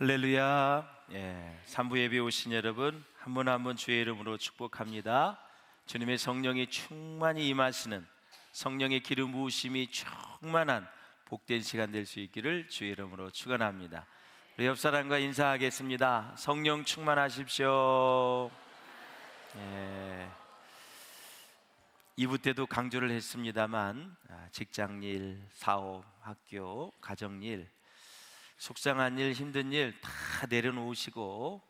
할렐루야. 삼부 예배 오신 여러분 한 분 한 분 주의 이름으로 축복합니다. 주님의 성령이 충만히 임하시는, 성령의 기름 부으심이 충만한 복된 시간 될 수 있기를 주의 이름으로 축원합니다. 우리 옆 사람과 인사하겠습니다. 성령 충만하십시오. 2부 때도 강조를 했습니다만 직장일, 사업, 학교, 가정일, 속상한 일, 힘든 일 다 내려놓으시고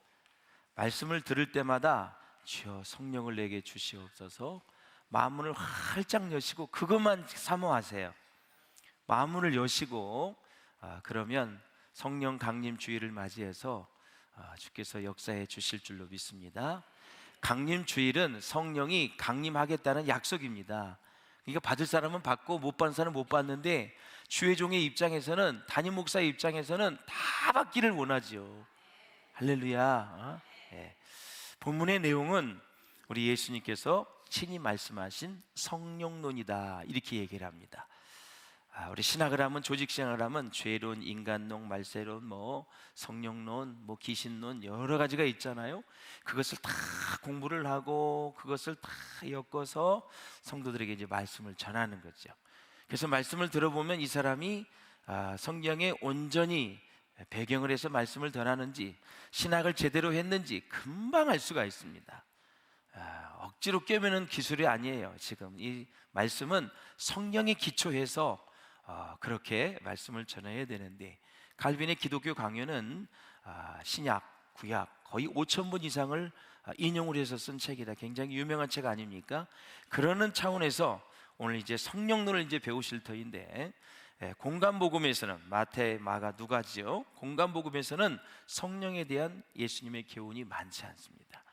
말씀을 들을 때마다 주여 성령을 내게 주시옵소서, 마음문을 활짝 여시고 그것만 사모하세요. 마음문을 여시고 그러면 성령 강림 주일을 맞이해서 주께서 역사해 주실 줄로 믿습니다. 강림 주일은 성령이 강림하겠다는 약속입니다. 그러니까 받을 사람은 받고 못 받는 사람은 못 받는데, 주의 종의 입장에서는, 담임 목사의 입장에서는 다 받기를 원하지요. 할렐루야. 본문의 내용은 우리 예수님께서 친히 말씀하신 성령론이다, 이렇게 얘기를 합니다. 우리 신학을 하면, 조직 신학을 하면 죄론, 인간론, 말세론, 성령론, 귀신론 여러 가지가 있잖아요. 그것을 다 공부를 하고 그것을 다 엮어서 성도들에게 이제 말씀을 전하는 거죠. 그래서 말씀을 들어보면 이 사람이 성경에 온전히 배경을 해서 말씀을 전하는지, 신학을 제대로 했는지 금방 알 수가 있습니다. 억지로 꿰매는 기술이 아니에요. 지금 이 말씀은 성령에 기초해서 그렇게 말씀을 전해야 되는데, 칼빈의 기독교 강요는 신약, 구약 거의 5,000번 이상을 인용을 해서 쓴 책이다. 굉장히 유명한 책 아닙니까? 그러는 차원에서 오늘 이제 성령론을 이제 배우실 터인데, 공간복음에서는 마태, 마가, 누가지요. 공간복음에서는 성령에 대한 예수님의 교훈이 많지 않습니다.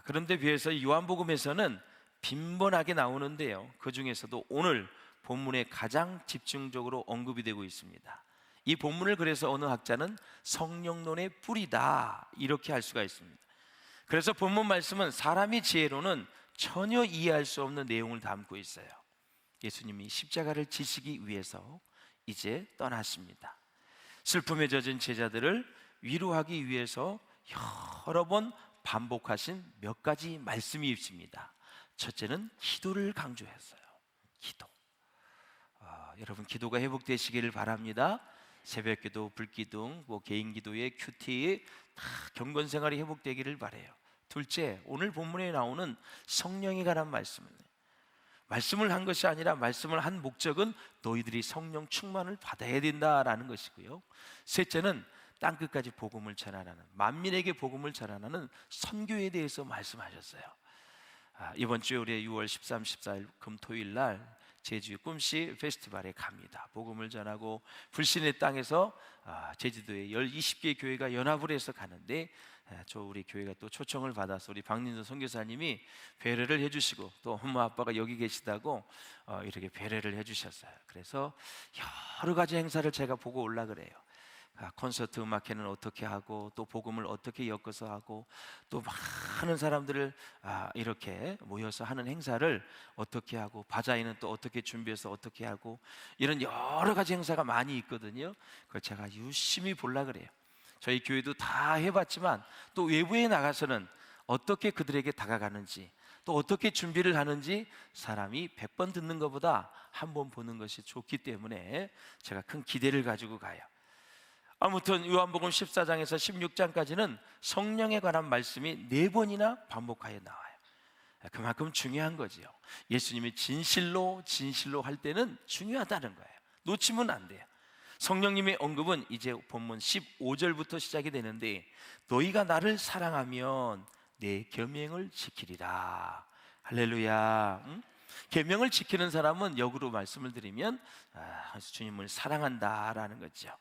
그런데 비해서 요한복음에서는 빈번하게 나오는데요, 그 중에서도 오늘 본문에 가장 집중적으로 언급이 되고 있습니다. 이 본문을 그래서 어느 학자는 성령론의 뿌리다, 이렇게 할 수가 있습니다. 그래서 본문 말씀은 사람의 지혜로는 전혀 이해할 수 없는 내용을 담고 있어요. 예수님이 십자가를 지시기 위해서 이제 떠나십니다. 슬픔에 젖은 제자들을 위로하기 위해서 여러 번 반복하신 몇 가지 말씀이 있습니다. 첫째는 기도를 강조했어요. 기도. 여러분, 기도가 회복되시기를 바랍니다. 새벽기도, 불기둥, 개인기도의 큐티, 다 경건생활이 회복되기를 바라요. 둘째, 오늘 본문에 나오는 성령에 관한 말씀을 한 것이 아니라, 말씀을 한 목적은 너희들이 성령 충만을 받아야 된다라는 것이고요. 셋째는 땅끝까지 복음을 전하라는, 만민에게 복음을 전하라는 선교에 대해서 말씀하셨어요. 이번 주에 우리 6월 13, 14일 금토일 날 제주 꿈씨 페스티벌에 갑니다. 복음을 전하고 불신의 땅에서 제주도에 20개 교회가 연합을 해서 가는데, 우리 교회가 또 초청을 받아서 우리 박민선 선교사님이 배려를 해주시고, 또 엄마 아빠가 여기 계시다고 이렇게 배려를 해주셨어요. 그래서 여러 가지 행사를 제가 보고 올라 그래요. 콘서트 음악회는 어떻게 하고, 또 복음을 어떻게 엮어서 하고, 또 많은 사람들을 이렇게 모여서 하는 행사를 어떻게 하고, 바자회는 또 어떻게 준비해서 어떻게 하고, 이런 여러 가지 행사가 많이 있거든요. 그걸 제가 유심히 보려 그래요. 저희 교회도 다 해봤지만 또 외부에 나가서는 어떻게 그들에게 다가가는지, 또 어떻게 준비를 하는지 사람이 100번 듣는 것보다 한 번 보는 것이 좋기 때문에 제가 큰 기대를 가지고 가요. 아무튼 요한복음 14장에서 16장까지는 성령에 관한 말씀이 4번이나 반복하여 나와요. 그만큼 중요한 거지요. 예수님이 진실로 할 때는 중요하다는 거예요. 놓치면 안 돼요. 성령님의 언급은 이제 본문 15절부터 시작이 되는데, 너희가 나를 사랑하면 내 계명을 지키리라. 할렐루야. 계명을 지키는 사람은 역으로 말씀을 드리면 주님을 사랑한다라는 거죠.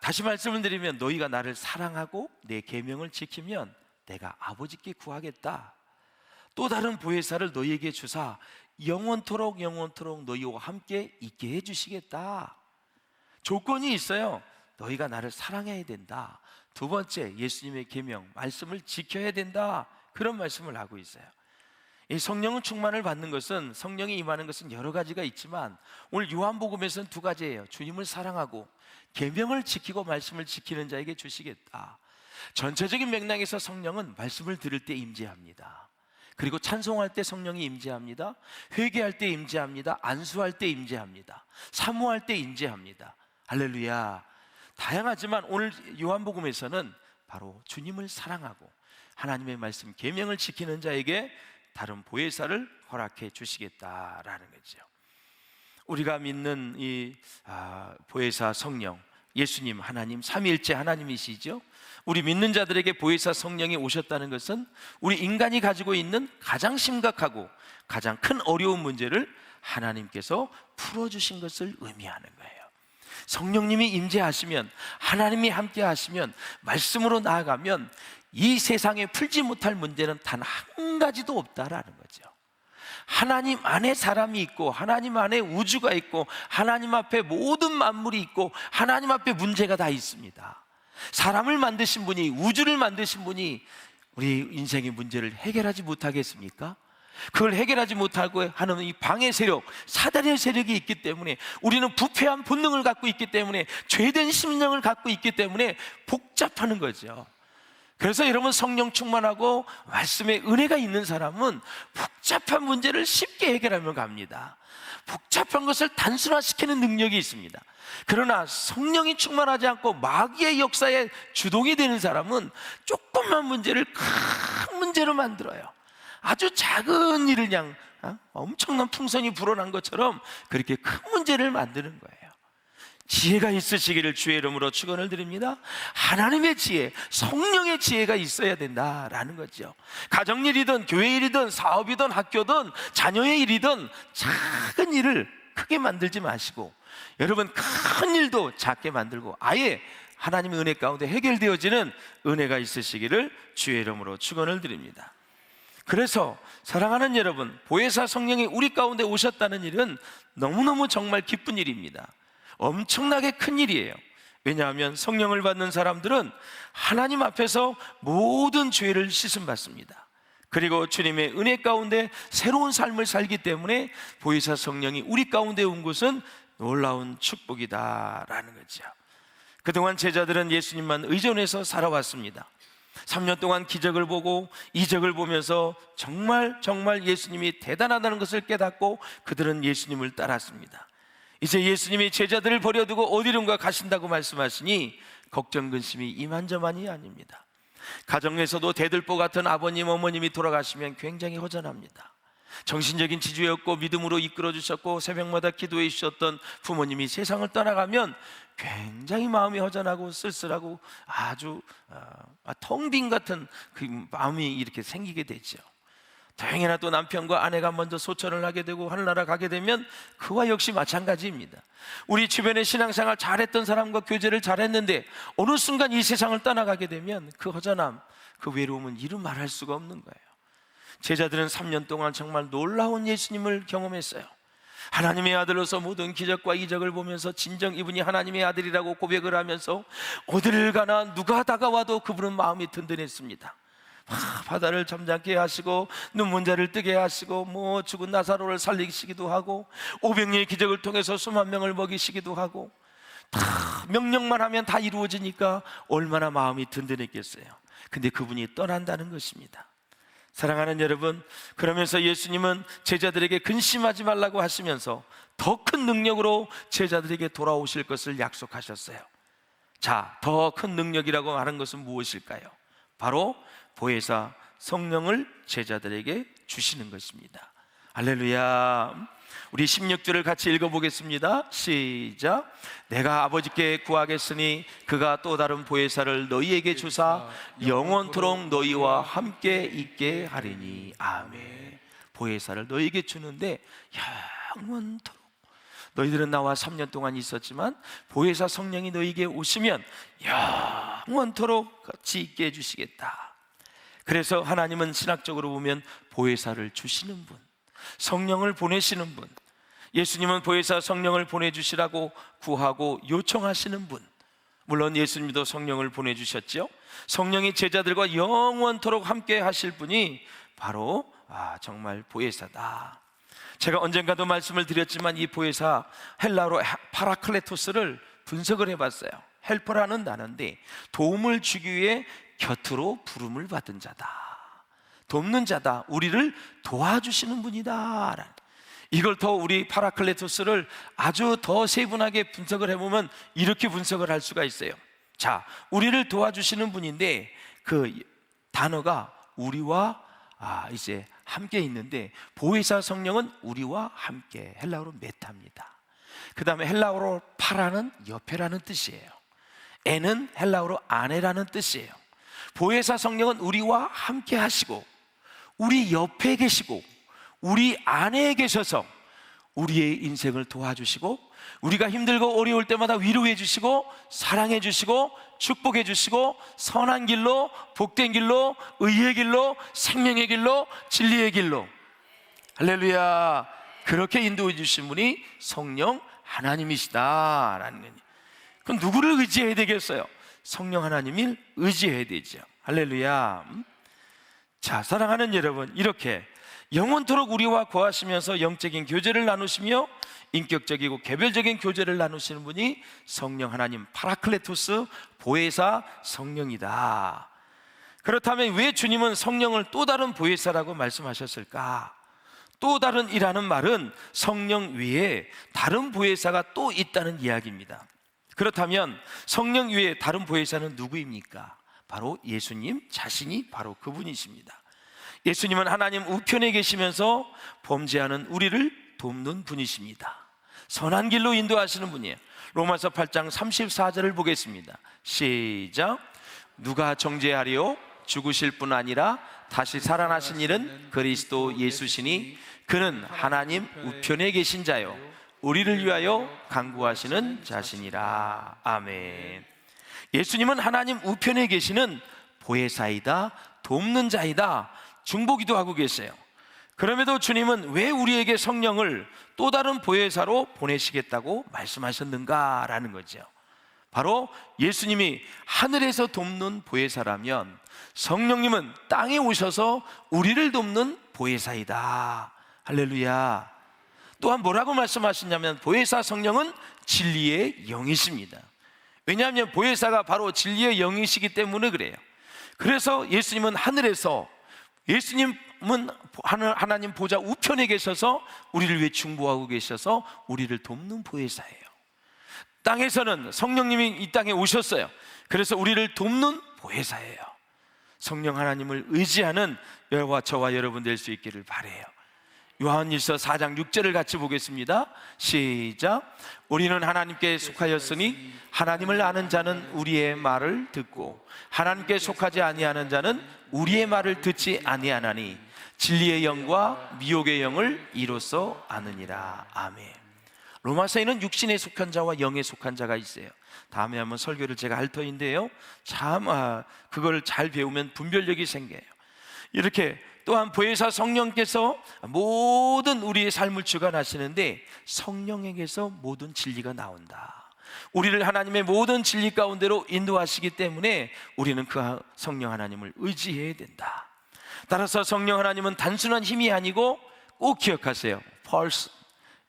다시 말씀을 드리면, 너희가 나를 사랑하고 내 계명을 지키면 내가 아버지께 구하겠다. 또 다른 보혜사를 너희에게 주사 영원토록 너희와 함께 있게 해주시겠다. 조건이 있어요. 너희가 나를 사랑해야 된다. 두 번째, 예수님의 계명, 말씀을 지켜야 된다. 그런 말씀을 하고 있어요. 이 성령은 충만을 받는 것은, 성령이 임하는 것은 여러 가지가 있지만 오늘 요한복음에서는 두 가지예요. 주님을 사랑하고 계명을 지키고 말씀을 지키는 자에게 주시겠다. 전체적인 맥락에서 성령은 말씀을 들을 때 임재합니다. 그리고 찬송할 때 성령이 임재합니다. 회개할 때 임재합니다. 안수할 때 임재합니다. 사모할 때 임재합니다. 할렐루야. 다양하지만 오늘 요한복음에서는 바로 주님을 사랑하고 하나님의 말씀 계명을 지키는 자에게 다른 보혜사를 허락해 주시겠다라는 거죠. 우리가 믿는 이 보혜사 성령, 예수님 하나님 삼위일체 하나님이시죠. 우리 믿는 자들에게 보혜사 성령이 오셨다는 것은 우리 인간이 가지고 있는 가장 심각하고 가장 큰 어려운 문제를 하나님께서 풀어주신 것을 의미하는 거예요. 성령님이 임재하시면, 하나님이 함께 하시면, 말씀으로 나아가면 이 세상에 풀지 못할 문제는 단 한 가지도 없다라는 거죠. 하나님 안에 사람이 있고, 하나님 안에 우주가 있고, 하나님 앞에 모든 만물이 있고, 하나님 앞에 문제가 다 있습니다. 사람을 만드신 분이, 우주를 만드신 분이 우리 인생의 문제를 해결하지 못하겠습니까? 그걸 해결하지 못하고 하는 이 방해 세력, 사단의 세력이 있기 때문에, 우리는 부패한 본능을 갖고 있기 때문에, 죄된 심령을 갖고 있기 때문에 복잡하는 거죠. 그래서 여러분, 성령 충만하고 말씀에 은혜가 있는 사람은 복잡한 문제를 쉽게 해결하며 갑니다. 복잡한 것을 단순화시키는 능력이 있습니다. 그러나 성령이 충만하지 않고 마귀의 역사에 주동이 되는 사람은 조금만 문제를 큰 문제로 만들어요. 아주 작은 일을 그냥 엄청난 풍선이 불어난 것처럼 그렇게 큰 문제를 만드는 거예요. 지혜가 있으시기를 주의 이름으로 축원을 드립니다. 하나님의 지혜, 성령의 지혜가 있어야 된다라는 거죠. 가정일이든 교회 일이든 사업이든 학교든 자녀의 일이든 작은 일을 크게 만들지 마시고, 여러분 큰 일도 작게 만들고 아예 하나님의 은혜 가운데 해결되어지는 은혜가 있으시기를 주의 이름으로 축원을 드립니다. 그래서 사랑하는 여러분, 보혜사 성령이 우리 가운데 오셨다는 일은 너무너무 정말 기쁜 일입니다. 엄청나게 큰 일이에요. 왜냐하면 성령을 받는 사람들은 하나님 앞에서 모든 죄를 씻음 받습니다. 그리고 주님의 은혜 가운데 새로운 삶을 살기 때문에 보혜사 성령이 우리 가운데 온 것은 놀라운 축복이다라는 거죠. 그동안 제자들은 예수님만 의존해서 살아왔습니다. 3년 동안 기적을 보고 이적을 보면서 정말 예수님이 대단하다는 것을 깨닫고 그들은 예수님을 따랐습니다. 이제 예수님이 제자들을 버려두고 어디론가 가신다고 말씀하시니 걱정 근심이 이만저만이 아닙니다. 가정에서도 대들보 같은 아버님 어머님이 돌아가시면 굉장히 허전합니다. 정신적인 지주에 없고 믿음으로 이끌어 주셨고 새벽마다 기도해 주셨던 부모님이 세상을 떠나가면 굉장히 마음이 허전하고 쓸쓸하고 아주 텅 빈 같은 그 마음이 이렇게 생기게 되죠. 다행히나 또 남편과 아내가 먼저 소천을 하게 되고 하늘나라 가게 되면 그와 역시 마찬가지입니다. 우리 주변에 신앙생활 잘했던 사람과 교제를 잘했는데 어느 순간 이 세상을 떠나가게 되면 그 허전함, 그 외로움은 이루 말할 수가 없는 거예요. 제자들은 3년 동안 정말 놀라운 예수님을 경험했어요. 하나님의 아들로서 모든 기적과 이적을 보면서 진정 이분이 하나님의 아들이라고 고백을 하면서 어디를 가나 누가 다가와도 그분은 마음이 든든했습니다. 바다를 잠잠케 하시고 눈먼 자를 뜨게 하시고 죽은 나사로를 살리시기도 하고 500년의 기적을 통해서 수만 명을 먹이시기도 하고 다 명령만 하면 다 이루어지니까 얼마나 마음이 든든했겠어요. 근데 그분이 떠난다는 것입니다. 사랑하는 여러분, 그러면서 예수님은 제자들에게 근심하지 말라고 하시면서 더 큰 능력으로 제자들에게 돌아오실 것을 약속하셨어요. 자, 더 큰 능력이라고 하는 것은 무엇일까요? 바로 보혜사 성령을 제자들에게 주시는 것입니다. 할렐루야. 우리 16절을 같이 읽어보겠습니다. 시작. 내가 아버지께 구하겠으니 그가 또 다른 보혜사를 너희에게 주사 영원토록 너희와 함께 있게 하리니. 아멘. 보혜사를 너희에게 주는데 영원토록. 너희들은 나와 3년 동안 있었지만 보혜사 성령이 너희에게 오시면 영원토록 같이 있게 해주시겠다. 그래서 하나님은 신학적으로 보면 보혜사를 주시는 분, 성령을 보내시는 분, 예수님은 보혜사 성령을 보내주시라고 구하고 요청하시는 분. 물론 예수님도 성령을 보내주셨죠. 성령이 제자들과 영원토록 함께 하실 분이 바로 정말 보혜사다. 제가 언젠가도 말씀을 드렸지만 이 보혜사 헬라어로 파라클레토스를 분석을 해봤어요. 헬퍼라는 단어인데 도움을 주기 위해 곁으로 부름을 받은 자다, 돕는 자다, 우리를 도와주시는 분이다. 이걸 더 우리 파라클레토스를 아주 더 세분하게 분석을 해보면 이렇게 분석을 할 수가 있어요. 자, 우리를 도와주시는 분인데 그 단어가 우리와 이제 함께 있는데, 보혜사 성령은 우리와 함께, 헬라어로 메타입니다. 그 다음에 헬라어로 파라는 옆에라는 뜻이에요. 에는 헬라어로 아내라는 뜻이에요. 보혜사 성령은 우리와 함께 하시고 우리 옆에 계시고 우리 안에 계셔서 우리의 인생을 도와주시고 우리가 힘들고 어려울 때마다 위로해 주시고 사랑해 주시고 축복해 주시고 선한 길로, 복된 길로, 의의 길로, 생명의 길로, 진리의 길로, 할렐루야, 그렇게 인도해 주신 분이 성령 하나님이시다라는 거예요. 그럼 누구를 의지해야 되겠어요? 성령 하나님을 의지해야 되죠. 할렐루야. 자, 사랑하는 여러분, 이렇게 영원토록 우리와 거하시면서 영적인 교제를 나누시며 인격적이고 개별적인 교제를 나누시는 분이 성령 하나님, 파라클레토스, 보혜사 성령이다. 그렇다면 왜 주님은 성령을 또 다른 보혜사라고 말씀하셨을까? 또 다른 이라는 말은 성령 외에 다른 보혜사가 또 있다는 이야기입니다. 그렇다면 성령 외에 다른 보혜사는 누구입니까? 바로 예수님 자신이 바로 그분이십니다. 예수님은 하나님 우편에 계시면서 범죄하는 우리를 돕는 분이십니다. 선한 길로 인도하시는 분이에요. 로마서 8장 34절을 보겠습니다. 시작. 누가 정죄하리요? 죽으실 뿐 아니라 다시 살아나신 일은 그리스도 예수시니 그는 하나님 우편에 계신 자요 우리를 위하여 간구하시는 자신이라. 아멘. 예수님은 하나님 우편에 계시는 보혜사이다, 돕는 자이다, 중보기도 하고 계세요. 그럼에도 주님은 왜 우리에게 성령을 또 다른 보혜사로 보내시겠다고 말씀하셨는가라는 거죠. 바로 예수님이 하늘에서 돕는 보혜사라면 성령님은 땅에 오셔서 우리를 돕는 보혜사이다. 할렐루야. 또한 뭐라고 말씀하시냐면 보혜사 성령은 진리의 영이십니다. 왜냐하면 보혜사가 바로 진리의 영이시기 때문에 그래요. 그래서 예수님은 하늘에서, 예수님은 하나님 보좌 우편에 계셔서 우리를 위해 중보하고 계셔서 우리를 돕는 보혜사예요. 땅에서는 성령님이 이 땅에 오셨어요. 그래서 우리를 돕는 보혜사예요. 성령 하나님을 의지하는 저와 여러분 될 수 있기를 바라요. 요한일서 4장 6절을 같이 보겠습니다. 시작. 우리는 하나님께 속하였으니 하나님을 아는 자는 우리의 말을 듣고 하나님께 속하지 아니하는 자는 우리의 말을 듣지 아니하나니 진리의 영과 미혹의 영을 이로써 아느니라. 아멘. 로마서에는 육신에 속한 자와 영에 속한 자가 있어요. 다음에 한번 설교를 제가 할 터인데요, 참 그걸 잘 배우면 분별력이 생겨요. 이렇게 또한 보혜사 성령께서 모든 우리의 삶을 주관하시는데 성령에게서 모든 진리가 나온다. 우리를 하나님의 모든 진리 가운데로 인도하시기 때문에 우리는 그 성령 하나님을 의지해야 된다. 따라서 성령 하나님은 단순한 힘이 아니고 꼭 기억하세요. 펄스,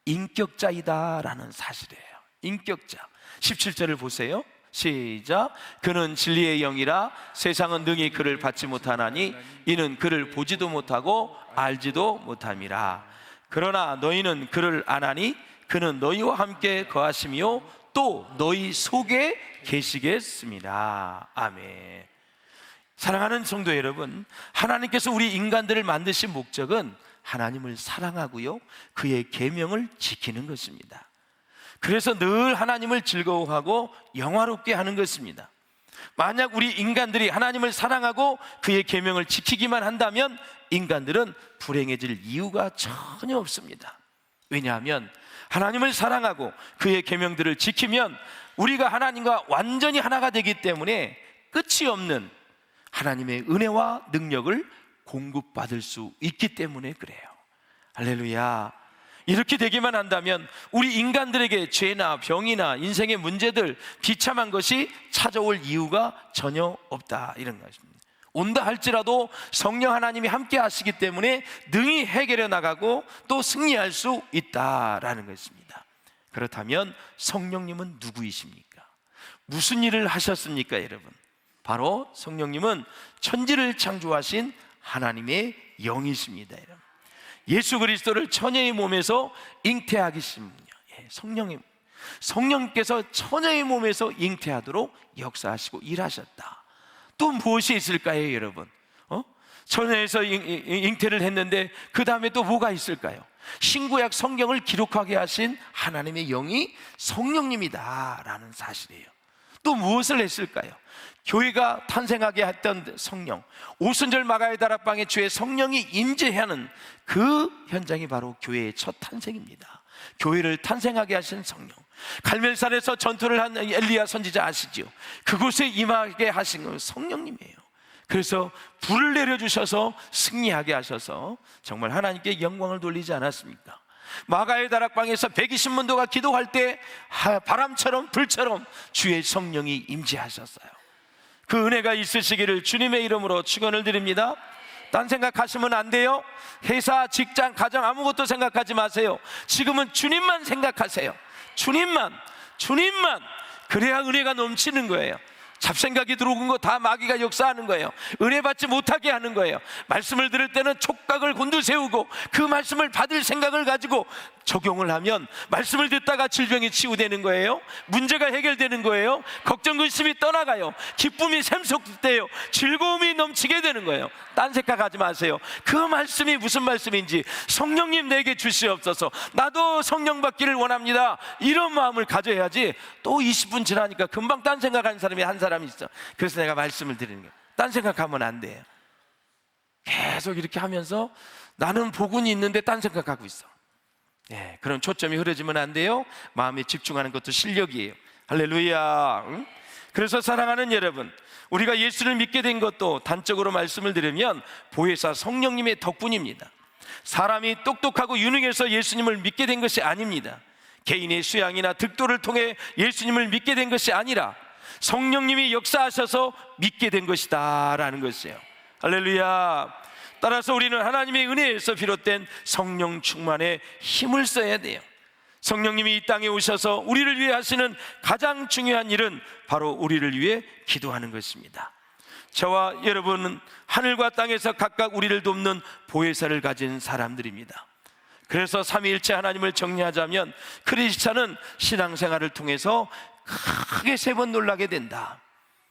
인격자이다 라는 사실이에요. 인격자. 17절을 보세요. 시작. 그는 진리의 영이라 세상은 능히 그를 받지 못하나니 이는 그를 보지도 못하고 알지도 못함이라. 그러나 너희는 그를 아나니 그는 너희와 함께 거하시며 또 너희 속에 계시겠습니다. 아멘. 사랑하는 성도 여러분, 하나님께서 우리 인간들을 만드신 목적은 하나님을 사랑하고요, 그의 계명을 지키는 것입니다. 그래서 늘 하나님을 즐거워하고 영화롭게 하는 것입니다. 만약 우리 인간들이 하나님을 사랑하고 그의 계명을 지키기만 한다면 인간들은 불행해질 이유가 전혀 없습니다. 왜냐하면 하나님을 사랑하고 그의 계명들을 지키면 우리가 하나님과 완전히 하나가 되기 때문에 끝이 없는 하나님의 은혜와 능력을 공급받을 수 있기 때문에 그래요. 할렐루야. 이렇게 되기만 한다면 우리 인간들에게 죄나 병이나 인생의 문제들, 비참한 것이 찾아올 이유가 전혀 없다, 이런 것입니다. 온다 할지라도 성령 하나님이 함께 하시기 때문에 능히 해결해 나가고 또 승리할 수 있다라는 것입니다. 그렇다면 성령님은 누구이십니까? 무슨 일을 하셨습니까, 여러분? 바로 성령님은 천지를 창조하신 하나님의 영이십니다, 여러분. 예수 그리스도를 처녀의 몸에서 잉태하기 때문에 성령께서 처녀의 몸에서 잉태하도록 역사하시고 일하셨다. 또 무엇이 있을까요, 여러분? 처녀에서 잉태를 했는데 그 다음에 또 뭐가 있을까요? 신구약 성경을 기록하게 하신 하나님의 영이 성령님이다라는 사실이에요. 또 무엇을 했을까요? 교회가 탄생하게 했던 성령, 오순절 마가의 다락방에 주의 성령이 임재하는 그 현장이 바로 교회의 첫 탄생입니다. 교회를 탄생하게 하신 성령, 갈멜산에서 전투를 한 엘리야 선지자 아시죠? 그곳에 임하게 하신 건 성령님이에요. 그래서 불을 내려주셔서 승리하게 하셔서 정말 하나님께 영광을 돌리지 않았습니까? 마가의 다락방에서 120문도가 기도할 때 바람처럼 불처럼 주의 성령이 임재하셨어요. 그 은혜가 있으시기를 주님의 이름으로 축원을 드립니다. 딴 생각하시면 안 돼요. 회사, 직장, 가정 아무것도 생각하지 마세요. 지금은 주님만 생각하세요. 주님만. 그래야 은혜가 넘치는 거예요. 잡생각이 들어온 거 다 마귀가 역사하는 거예요. 은혜 받지 못하게 하는 거예요. 말씀을 들을 때는 촉각을 곤두세우고 그 말씀을 받을 생각을 가지고 적용을 하면 말씀을 듣다가 질병이 치유되는 거예요. 문제가 해결되는 거예요. 걱정 근심이 떠나가요. 기쁨이 샘솟대요. 즐거움이 넘치게 되는 거예요. 딴 생각하지 마세요. 그 말씀이 무슨 말씀인지 성령님 내게 주시옵소서, 나도 성령 받기를 원합니다, 이런 마음을 가져야지. 또 20분 지나니까 금방 딴 생각하는 사람이 한 사람이 있어. 그래서 내가 말씀을 드리는 거예요. 딴 생각하면 안 돼요. 계속 이렇게 하면서 나는 복은이 있는데 딴 생각하고 있어. 그런 초점이 흐려지면 안 돼요. 마음에 집중하는 것도 실력이에요. 할렐루야. 그래서 사랑하는 여러분, 우리가 예수를 믿게 된 것도 단적으로 말씀을 드리면 보혜사 성령님의 덕분입니다. 사람이 똑똑하고 유능해서 예수님을 믿게 된 것이 아닙니다. 개인의 수양이나 득도를 통해 예수님을 믿게 된 것이 아니라 성령님이 역사하셔서 믿게 된 것이다 라는 것이에요. 할렐루야. 따라서 우리는 하나님의 은혜에서 비롯된 성령 충만에 힘을 써야 돼요. 성령님이 이 땅에 오셔서 우리를 위해 하시는 가장 중요한 일은 바로 우리를 위해 기도하는 것입니다. 저와 여러분은 하늘과 땅에서 각각 우리를 돕는 보혜사를 가진 사람들입니다. 그래서 삼위일체 하나님을 정리하자면 크리스찬은 신앙생활을 통해서 크게 3번 놀라게 된다.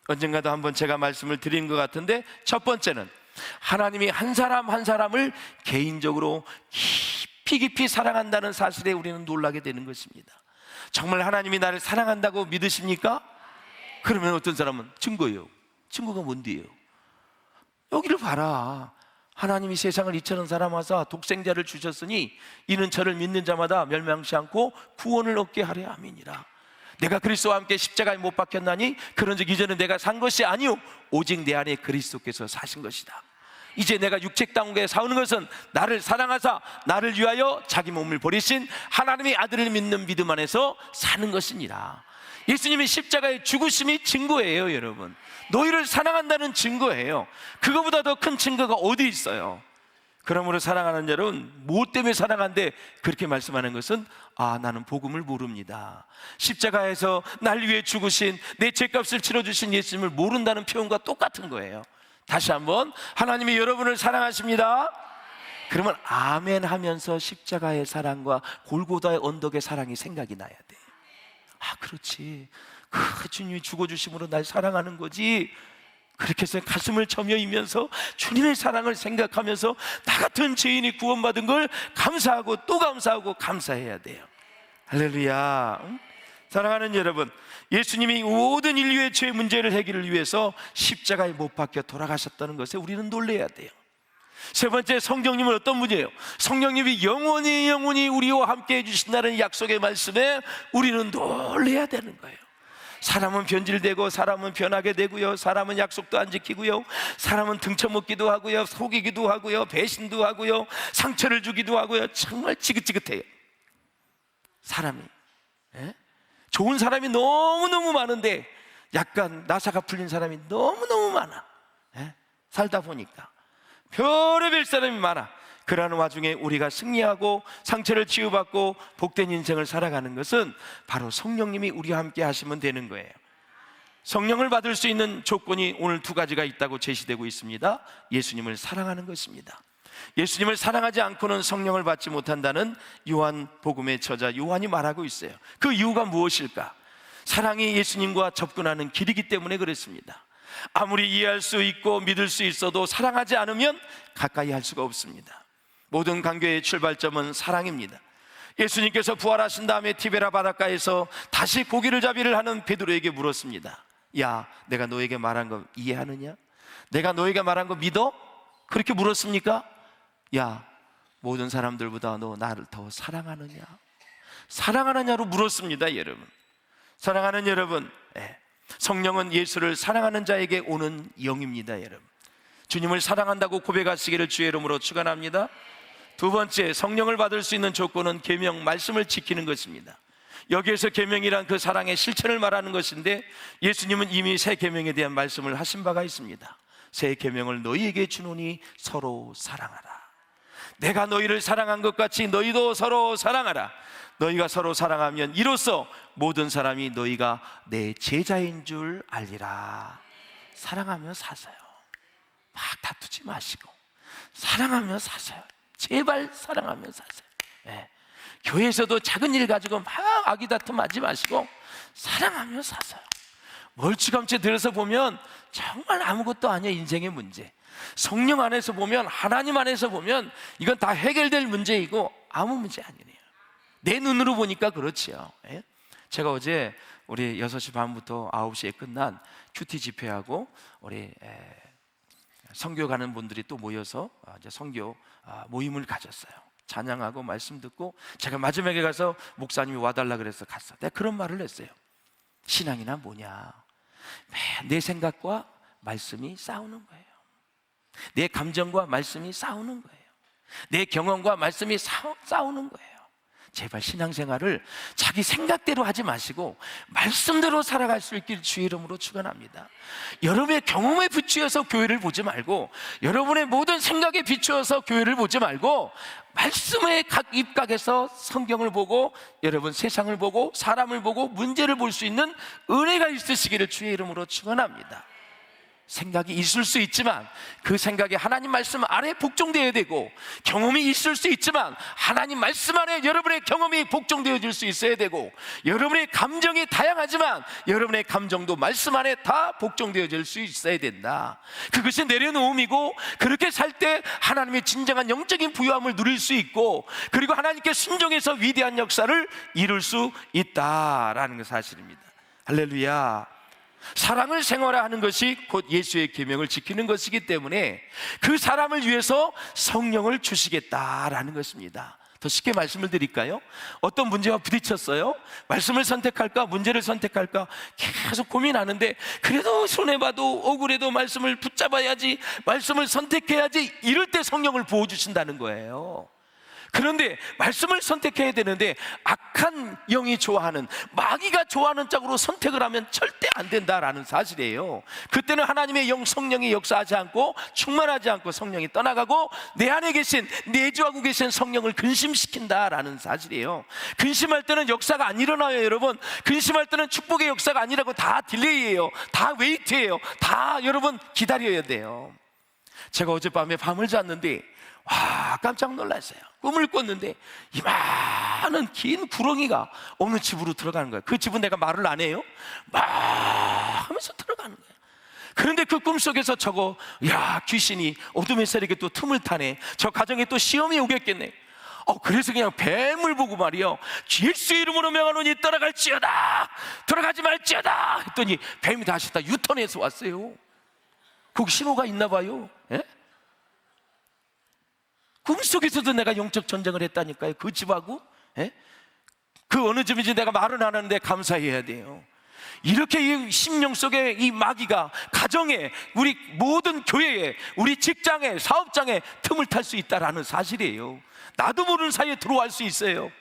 언젠가도 한번 제가 말씀을 드린 것 같은데, 첫 번째는 하나님이 한 사람 한 사람을 개인적으로 깊이 사랑한다는 사실에 우리는 놀라게 되는 것입니다. 정말 하나님이 나를 사랑한다고 믿으십니까? 그러면 어떤 사람은 증거예요. 증거가 뭔데요? 여기를 봐라. 하나님이 세상을 이처럼 사랑하사 독생자를 주셨으니 이는 저를 믿는 자마다 멸망치 않고 구원을 얻게 하려 함이니라. 내가 그리스도와 함께 십자가에 못 박혔나니 그런즉 이제는 내가 산 것이 아니요 오직 내 안에 그리스도께서 사신 것이다. 이제 내가 육체 땅에 사는 것은 나를 사랑하사 나를 위하여 자기 몸을 버리신 하나님의 아들을 믿는 믿음 안에서 사는 것이니라. 예수님의 십자가의 죽으심이 증거예요, 여러분. 너희를 사랑한다는 증거예요. 그거보다 더 큰 증거가 어디 있어요? 그러므로 사랑하는 여러분, 무엇 때문에 사랑한데 그렇게 말씀하는 것은 나는 복음을 모릅니다. 십자가에서 날 위해 죽으신 내 죄값을 치러주신 예수님을 모른다는 표현과 똑같은 거예요. 다시 한번, 하나님이 여러분을 사랑하십니다. 그러면 아멘 하면서 십자가의 사랑과 골고다의 언덕의 사랑이 생각이 나야 돼. 그렇지, 그 주님이 죽어주심으로 날 사랑하는 거지. 그렇게 해서 가슴을 저며이면서 주님의 사랑을 생각하면서 나 같은 죄인이 구원받은 걸 감사하고 또 감사하고 감사해야 돼요. 할렐루야. 사랑하는 여러분, 예수님이 모든 인류의 죄 문제를 해결을 위해서 십자가에 못 박혀 돌아가셨다는 것에 우리는 놀라야 돼요. 세 번째, 성령님은 어떤 분이에요? 성령님이 영원히 우리와 함께 해주신다는 약속의 말씀에 우리는 놀라야 되는 거예요. 사람은 변질되고 사람은 변하게 되고요, 사람은 약속도 안 지키고요, 사람은 등쳐먹기도 하고요, 속이기도 하고요, 배신도 하고요, 상처를 주기도 하고요. 정말 지긋지긋해요, 사람이. 좋은 사람이 너무너무 많은데 약간 나사가 풀린 사람이 너무너무 많아. 살다 보니까 별의별 사람이 많아. 그러는 와중에 우리가 승리하고 상처를 치유받고 복된 인생을 살아가는 것은 바로 성령님이 우리와 함께 하시면 되는 거예요. 성령을 받을 수 있는 조건이 오늘 두 가지가 있다고 제시되고 있습니다. 예수님을 사랑하는 것입니다. 예수님을 사랑하지 않고는 성령을 받지 못한다는 요한복음의 저자 요한이 말하고 있어요. 그 이유가 무엇일까? 사랑이 예수님과 접근하는 길이기 때문에 그렇습니다. 아무리 이해할 수 있고 믿을 수 있어도 사랑하지 않으면 가까이 할 수가 없습니다. 모든 강교의 출발점은 사랑입니다. 예수님께서 부활하신 다음에 티베라 바닷가에서 다시 고기를 잡이를 하는 베드로에게 물었습니다. 야, 내가 너에게 말한 거 이해하느냐? 내가 너에게 말한 거 믿어? 그렇게 물었습니까? 야, 모든 사람들보다 너 나를 더 사랑하느냐? 사랑하느냐로 물었습니다. 여러분, 사랑하는 여러분, 성령은 예수를 사랑하는 자에게 오는 영입니다. 여러분, 주님을 사랑한다고 고백하시기를 주의 이름으로 축원합니다. 두 번째, 성령을 받을 수 있는 조건은 계명, 말씀을 지키는 것입니다. 여기에서 계명이란 그 사랑의 실천을 말하는 것인데, 예수님은 이미 새 계명에 대한 말씀을 하신 바가 있습니다. 새 계명을 너희에게 주노니 서로 사랑하라. 내가 너희를 사랑한 것 같이 너희도 서로 사랑하라. 너희가 서로 사랑하면 이로써 모든 사람이 너희가 내 제자인 줄 알리라. 사랑하며 사세요. 막 다투지 마시고 사랑하며 사세요. 제발 사랑하며 사세요. 교회에서도 작은 일 가지고 막 아기다툼 하지 마시고 사랑하며 사세요. 멀찌감치 들어서 보면 정말 아무것도 아니야. 인생의 문제, 성령 안에서 보면, 하나님 안에서 보면 이건 다 해결될 문제이고 아무 문제 아니네요. 내 눈으로 보니까 그렇지요. 제가 어제 우리 6시 반부터 9시에 끝난 큐티 집회하고 우리 선교 가는 분들이 또 모여서 이제 선교 모임을 가졌어요. 찬양하고 말씀 듣고 제가 마지막에 가서 목사님이 와달라 그래서 갔어. 내가 그런 말을 했어요. 신앙이나 뭐냐, 내 생각과 말씀이 싸우는 거예요. 내 감정과 말씀이 싸우는 거예요. 내 경험과 말씀이 싸우는 거예요. 제발 신앙생활을 자기 생각대로 하지 마시고 말씀대로 살아갈 수 있길 주의 이름으로 축원합니다. 여러분의 경험에 비추어서 교회를 보지 말고, 여러분의 모든 생각에 비추어서 교회를 보지 말고, 말씀의 각 입각에서 성경을 보고 여러분 세상을 보고 사람을 보고 문제를 볼 수 있는 은혜가 있으시기를 주의 이름으로 축원합니다. 생각이 있을 수 있지만 그 생각이 하나님 말씀 아래 복종되어야 되고, 경험이 있을 수 있지만 하나님 말씀 안에 여러분의 경험이 복종되어질 수 있어야 되고, 여러분의 감정이 다양하지만 여러분의 감정도 말씀 안에 다 복종되어질 수 있어야 된다. 그것이 내려놓음이고, 그렇게 살 때 하나님의 진정한 영적인 부유함을 누릴 수 있고, 그리고 하나님께 순종해서 위대한 역사를 이룰 수 있다라는 그 사실입니다. 할렐루야. 사랑을 생활화하는 것이 곧 예수의 계명을 지키는 것이기 때문에 그 사람을 위해서 성령을 주시겠다라는 것입니다. 더 쉽게 말씀을 드릴까요? 어떤 문제와 부딪혔어요? 말씀을 선택할까 문제를 선택할까 계속 고민하는데, 그래도 손해봐도 억울해도 말씀을 붙잡아야지, 말씀을 선택해야지, 이럴 때 성령을 부어주신다는 거예요. 그런데 말씀을 선택해야 되는데 악한 영이 좋아하는, 마귀가 좋아하는 쪽으로 선택을 하면 절대 안 된다라는 사실이에요. 그때는 하나님의 영 성령이 역사하지 않고 충만하지 않고 성령이 떠나가고 내 안에 계신, 내주하고 계신 성령을 근심시킨다라는 사실이에요. 근심할 때는 역사가 안 일어나요. 여러분, 근심할 때는 축복의 역사가 아니라고, 다 딜레이예요. 다 웨이트예요. 다 여러분 기다려야 돼요. 제가 어젯밤에 밤을 잤는데 깜짝 놀랐어요. 꿈을 꿨는데 이만한 긴 구렁이가 어느 집으로 들어가는 거예요. 그 집은 내가 말을 안 해요. 막 하면서 들어가는 거예요. 그런데 그 꿈속에서 귀신이 어둠의 세력에 또 틈을 타네, 저 가정에 또 시험이 오겠겠네. 그래서 그냥 뱀을 보고 말이요, 예수의 이름으로 명하노니 떠나갈지어다, 들어가지 말지어다 했더니 뱀이 다시 다 유턴해서 왔어요. 거기 신호가 있나 봐요. 꿈속에서도 내가 영적 전쟁을 했다니까요. 그 집하고. 그 어느 집인지 내가 말은 안 하는데 감사해야 돼요. 이렇게 이 심령 속에 이 마귀가 가정에, 우리 모든 교회에, 우리 직장에, 사업장에 틈을 탈 수 있다라는 사실이에요. 나도 모르는 사이에 들어갈 수 있어요.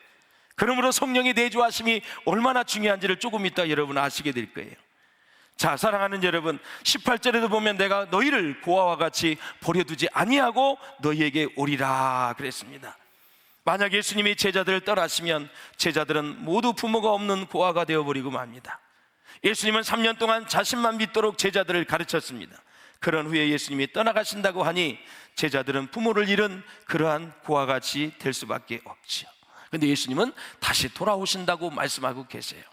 그러므로 성령의 내주하심이 얼마나 중요한지를 조금 이따 여러분 아시게 될 거예요. 자, 사랑하는 여러분, 18절에도 보면 내가 너희를 고아와 같이 버려두지 아니하고 너희에게 오리라 그랬습니다. 만약 예수님이 제자들을 떠나시면 제자들은 모두 부모가 없는 고아가 되어버리고 맙니다. 예수님은 3년 동안 자신만 믿도록 제자들을 가르쳤습니다. 그런 후에 예수님이 떠나가신다고 하니 제자들은 부모를 잃은 그러한 고아같이 될 수밖에 없지요. 그런데 예수님은 다시 돌아오신다고 말씀하고 계세요.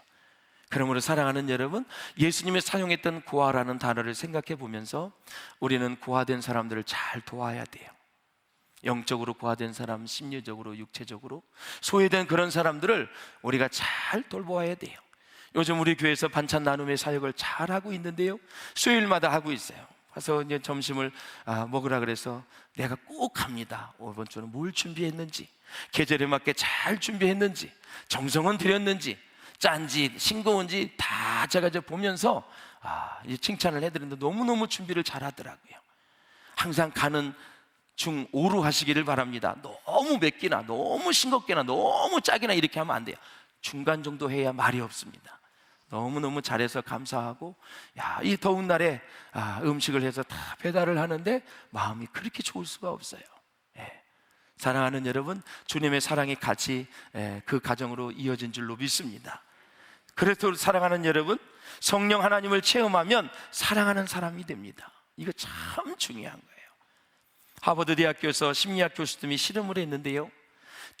그러므로 사랑하는 여러분, 예수님이 사용했던 고아라는 단어를 생각해 보면서 우리는 고아된 사람들을 잘 도와야 돼요. 영적으로 고아된 사람, 심리적으로, 육체적으로 소외된 그런 사람들을 우리가 잘 돌보아야 돼요. 요즘 우리 교회에서 반찬 나눔의 사역을 잘 하고 있는데요, 수요일마다 하고 있어요. 가서 이제 점심을 먹으라 그래서 내가 꼭 갑니다. 이번 주는 뭘 준비했는지, 계절에 맞게 잘 준비했는지, 정성은 들였는지, 짠지 싱거운지 다 제가 이제 보면서 칭찬을 해드리는데 너무너무 준비를 잘 하더라고요. 항상 가는 중 5로 하시기를 바랍니다. 너무 맵기나 너무 싱겁게나 너무 짜기나 이렇게 하면 안 돼요. 중간 정도 해야 말이 없습니다. 너무너무 잘해서 감사하고, 이 더운 날에 음식을 해서 다 배달을 하는데 마음이 그렇게 좋을 수가 없어요. 사랑하는 여러분, 주님의 사랑이 같이 그 가정으로 이어진 줄로 믿습니다. 그래서 사랑하는 여러분, 성령 하나님을 체험하면 사랑하는 사람이 됩니다. 이거 참 중요한 거예요. 하버드 대학교에서 심리학 교수님이 실험을 했는데요,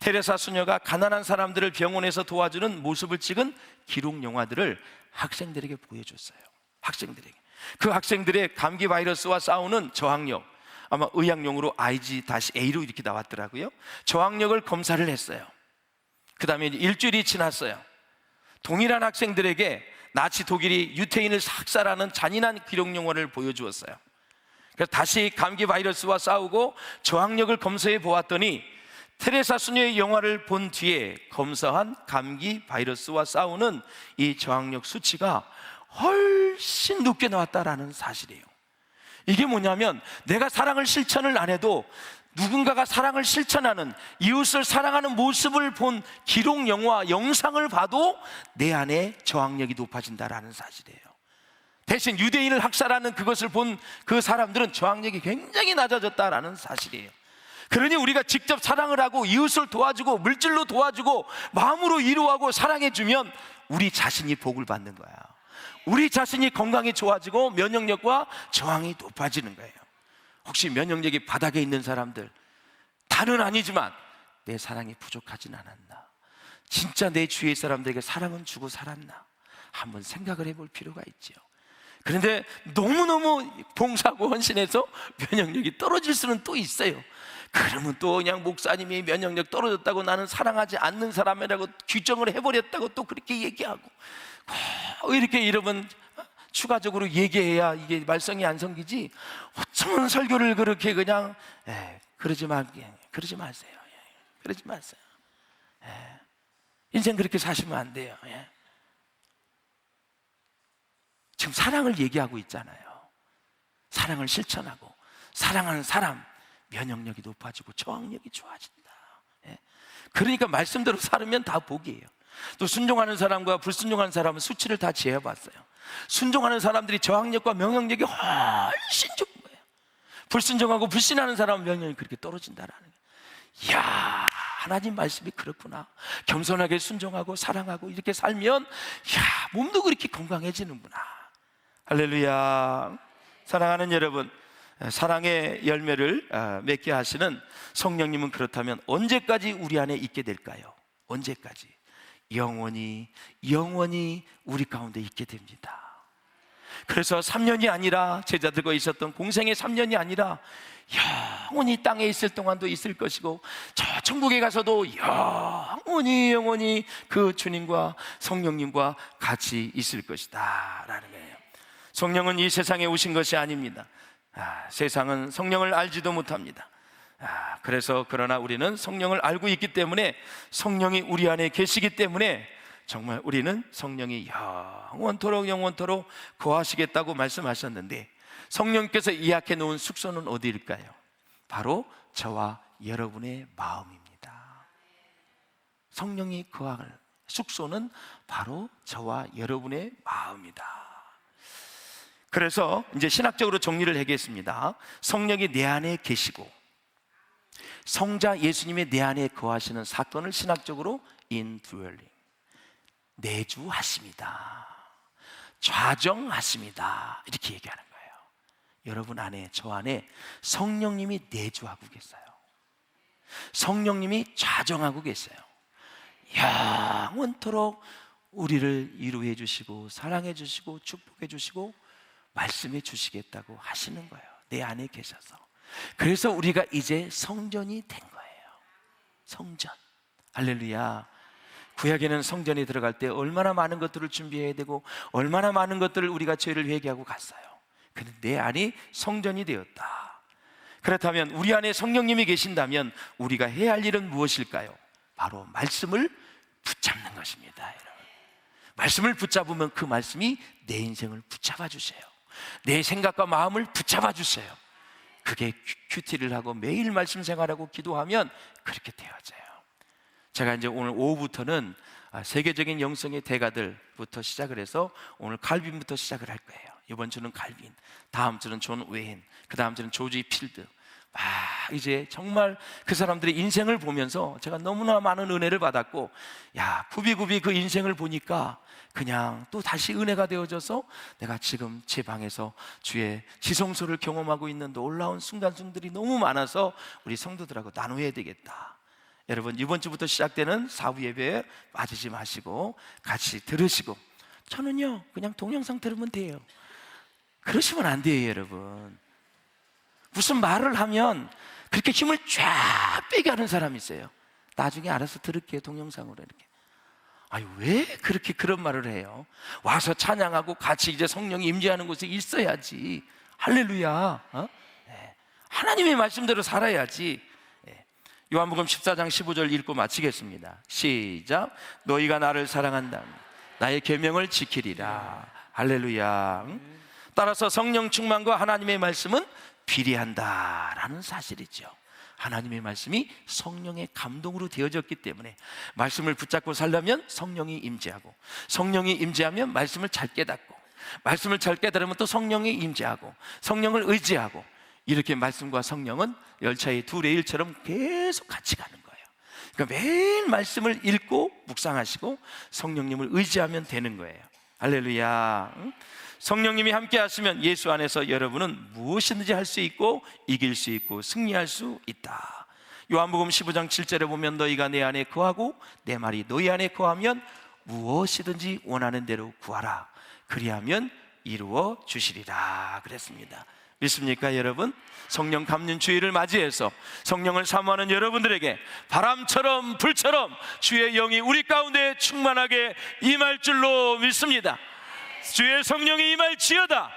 테레사 수녀가 가난한 사람들을 병원에서 도와주는 모습을 찍은 기록 영화들을 학생들에게 보여줬어요. 학생들에게. 그 학생들의 감기 바이러스와 싸우는 저항력, 아마 의학용으로 IG-A로 이렇게 나왔더라고요. 저항력을 검사를 했어요. 그 다음에 일주일이 지났어요. 동일한 학생들에게 나치 독일이 유태인을 학살하는 잔인한 기록 영화를 보여주었어요. 그래서 다시 감기 바이러스와 싸우고 저항력을 검사해 보았더니 테레사 수녀의 영화를 본 뒤에 검사한 감기 바이러스와 싸우는 이 저항력 수치가 훨씬 높게 나왔다라는 사실이에요. 이게 뭐냐면, 내가 사랑을 실천을 안 해도 누군가가 사랑을 실천하는, 이웃을 사랑하는 모습을 본 기록 영화, 영상을 봐도 내 안에 저항력이 높아진다라는 사실이에요. 대신 유대인을 학살하는 그것을 본 그 사람들은 저항력이 굉장히 낮아졌다라는 사실이에요. 그러니 우리가 직접 사랑을 하고 이웃을 도와주고 물질로 도와주고 마음으로 위로하고 사랑해주면 우리 자신이 복을 받는 거야. 우리 자신이 건강이 좋아지고 면역력과 저항이 높아지는 거예요. 혹시 면역력이 바닥에 있는 사람들, 다는 아니지만 내 사랑이 부족하진 않았나, 진짜 내 주위의 사람들에게 사랑은 주고 살았나 한번 생각을 해볼 필요가 있죠. 그런데 너무너무 봉사하고 헌신해서 면역력이 떨어질 수는 또 있어요. 그러면 또 그냥 목사님이 면역력 떨어졌다고 나는 사랑하지 않는 사람이라고 규정을 해버렸다고 또 그렇게 얘기하고, 이렇게 여러분 추가적으로 얘기해야 이게 말썽이 안 생기지, 어쩌면 설교를 그렇게 그냥 그러지 마세요. 그러지 마세요. 인생 그렇게 사시면 안 돼요. 지금 사랑을 얘기하고 있잖아요. 사랑을 실천하고 사랑하는 사람, 면역력이 높아지고 저항력이 좋아진다. 그러니까 말씀대로 살으면 다 복이에요. 또 순종하는 사람과 불순종하는 사람은 수치를 다 재어봤어요. 순종하는 사람들이 저항력과 면역력이 훨씬 좋은 거예요. 불순종하고 불신하는 사람은 면역력이 그렇게 떨어진다라는 거예요. 이야, 하나님 말씀이 그렇구나. 겸손하게 순종하고 사랑하고 이렇게 살면 몸도 그렇게 건강해지는구나. 할렐루야. 사랑하는 여러분, 사랑의 열매를 맺게 하시는 성령님은 그렇다면 언제까지 우리 안에 있게 될까요? 언제까지? 영원히 우리 가운데 있게 됩니다. 그래서 3년이 아니라, 제자들과 있었던 공생의 3년이 아니라 영원히 땅에 있을 동안도 있을 것이고, 저 천국에 가서도 영원히 그 주님과 성령님과 같이 있을 것이다 라는 거예요. 성령은 이 세상에 오신 것이 아닙니다. 세상은 성령을 알지도 못합니다. 그러나 우리는 성령을 알고 있기 때문에, 성령이 우리 안에 계시기 때문에 정말 우리는 성령이 영원토록 거하시겠다고 말씀하셨는데, 성령께서 예약해 놓은 숙소는 어디일까요? 바로 저와 여러분의 마음입니다. 성령이 거할 숙소는 바로 저와 여러분의 마음이다. 그래서 이제 신학적으로 정리를 하겠습니다. 성령이 내 안에 계시고 성자 예수님이 내 안에 거하시는 사건을 신학적으로 indwelling, 내주하십니다, 좌정하십니다, 이렇게 얘기하는 거예요. 여러분 안에, 저 안에 성령님이 내주하고 계세요. 성령님이 좌정하고 계세요. 영원토록 우리를 위로해 주시고 사랑해 주시고 축복해 주시고 말씀해 주시겠다고 하시는 거예요. 내 안에 계셔서. 그래서 우리가 이제 성전이 된 거예요. 성전. 할렐루야. 구약에는 성전에 들어갈 때 얼마나 많은 것들을 준비해야 되고 얼마나 많은 것들을 우리가 죄를 회개하고 갔어요. 그런데 내 안이 성전이 되었다. 그렇다면 우리 안에 성령님이 계신다면 우리가 해야 할 일은 무엇일까요? 바로 말씀을 붙잡는 것입니다. 여러분, 말씀을 붙잡으면 그 말씀이 내 인생을 붙잡아 주세요. 내 생각과 마음을 붙잡아 주세요. 그게 큐티를 하고 매일 말씀 생활하고 기도하면 그렇게 되어져요. 제가 이제 오늘 오후부터는 세계적인 영성의 대가들부터 시작을 해서 오늘 칼빈부터 시작을 할 거예요. 이번 주는 칼빈, 다음 주는 존 웨인, 그 다음 주는 조지 필드. 이제 정말 그 사람들의 인생을 보면서 제가 너무나 많은 은혜를 받았고, 굽이굽이 그 인생을 보니까 그냥 또 다시 은혜가 되어져서 내가 지금 제 방에서 주의 지성소를 경험하고 있는 놀라운 순간순간들이 너무 많아서 우리 성도들하고 나눠야 되겠다. 여러분, 이번 주부터 시작되는 사부 예배에 빠지지 마시고 같이 들으시고, 저는요 그냥 동영상 들으면 돼요. 그러시면 안 돼요. 여러분, 무슨 말을 하면 그렇게 힘을 쫙 빼게 하는 사람이 있어요. 나중에 알아서 들을게요, 동영상으로 이렇게. 왜 그렇게 그런 말을 해요? 와서 찬양하고 같이 이제 성령이 임재하는 곳에 있어야지. 할렐루야. 네. 하나님의 말씀대로 살아야지. 요한복음 14장 15절 읽고 마치겠습니다. 시작. 너희가 나를 사랑한다면 나의 계명을 지키리라. 할렐루야. 따라서 성령 충만과 하나님의 말씀은 비례한다라는 사실이죠. 하나님의 말씀이 성령의 감동으로 되어졌기 때문에 말씀을 붙잡고 살려면 성령이 임재하고, 성령이 임재하면 말씀을 잘 깨닫고, 말씀을 잘 깨달으면 또 성령이 임재하고, 성령을 의지하고, 이렇게 말씀과 성령은 열차의 두 레일처럼 계속 같이 가는 거예요. 그러니까 매일 말씀을 읽고 묵상하시고 성령님을 의지하면 되는 거예요. 할렐루야. 성령님이 함께 하시면 예수 안에서 여러분은 무엇이든지 할 수 있고 이길 수 있고 승리할 수 있다. 요한복음 15장 7절에 보면 너희가 내 안에 거하고 내 말이 너희 안에 거하면 무엇이든지 원하는 대로 구하라. 그리하면 이루어 주시리라 그랬습니다. 믿습니까 여러분? 성령 감는 주일을 맞이해서 성령을 사모하는 여러분들에게 바람처럼 불처럼 주의 영이 우리 가운데 충만하게 임할 줄로 믿습니다. 주의 성령이 임할지어다.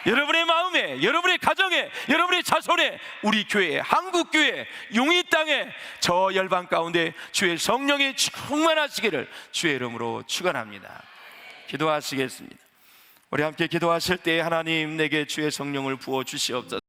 여러분의 마음에, 여러분의 가정에, 여러분의 자손에, 우리 교회, 한국교회, 용인 땅에 저 열방 가운데 주의 성령이 충만하시기를 주의 이름으로 축원합니다. 기도하시겠습니다. 우리 함께 기도하실 때 하나님, 내게 주의 성령을 부어 주시옵소서.